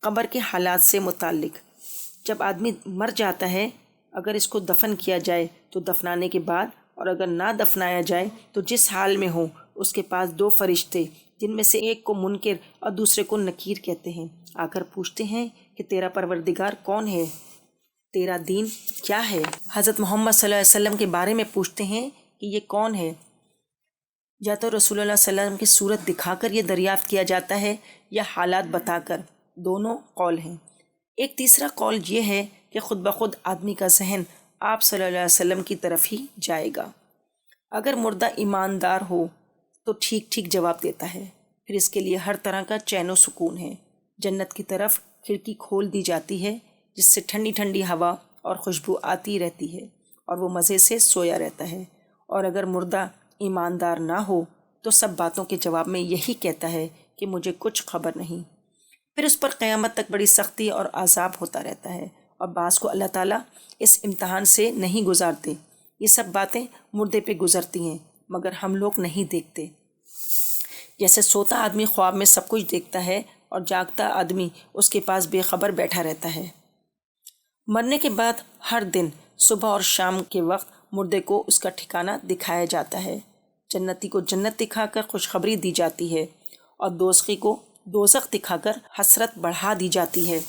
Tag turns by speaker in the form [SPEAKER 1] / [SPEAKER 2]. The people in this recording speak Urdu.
[SPEAKER 1] قبر کے حالات سے متعلق۔ جب آدمی مر جاتا ہے، اگر اس کو دفن کیا جائے تو دفنانے کے بعد، اور اگر نہ دفنایا جائے تو جس حال میں ہو، اس کے پاس دو فرشتے، جن میں سے ایک کو منکر اور دوسرے کو نکیر کہتے ہیں، آ کر پوچھتے ہیں کہ تیرا پروردگار کون ہے، تیرا دین کیا ہے۔ حضرت محمد صلی اللہ علیہ وسلم کے بارے میں پوچھتے ہیں کہ یہ کون ہے۔ یا تو رسول اللہ صلی اللہ علیہ وسلم کی صورت دکھا کر یہ دریافت کیا جاتا ہے، یا حالات بتا کر، دونوں قول ہیں۔ ایک تیسرا قول یہ ہے کہ خود بخود آدمی کا ذہن آپ صلی اللہ علیہ وسلم کی طرف ہی جائے گا۔ اگر مردہ ایماندار ہو تو ٹھیک ٹھیک جواب دیتا ہے، پھر اس کے لیے ہر طرح کا چین و سکون ہے۔ جنت کی طرف کھڑکی کھول دی جاتی ہے، جس سے ٹھنڈی ٹھنڈی ہوا اور خوشبو آتی رہتی ہے، اور وہ مزے سے سویا رہتا ہے۔ اور اگر مردہ ایماندار نہ ہو تو سب باتوں کے جواب میں یہی کہتا ہے کہ مجھے کچھ خبر نہیں۔ پھر اس پر قیامت تک بڑی سختی اور عذاب ہوتا رہتا ہے، اور بعض کو اللہ تعالیٰ اس امتحان سے نہیں گزارتے۔ یہ سب باتیں مردے پہ گزرتی ہیں، مگر ہم لوگ نہیں دیکھتے۔ جیسے سوتا آدمی خواب میں سب کچھ دیکھتا ہے، اور جاگتا آدمی اس کے پاس بے خبر بیٹھا رہتا ہے۔ مرنے کے بعد ہر دن صبح اور شام کے وقت مردے کو اس کا ٹھکانہ دکھایا جاتا ہے۔ جنتی کو جنت دکھا کر خوشخبری دی جاتی ہے، اور دوزخی کو دوزخ دکھا کر حسرت بڑھا دی جاتی ہے۔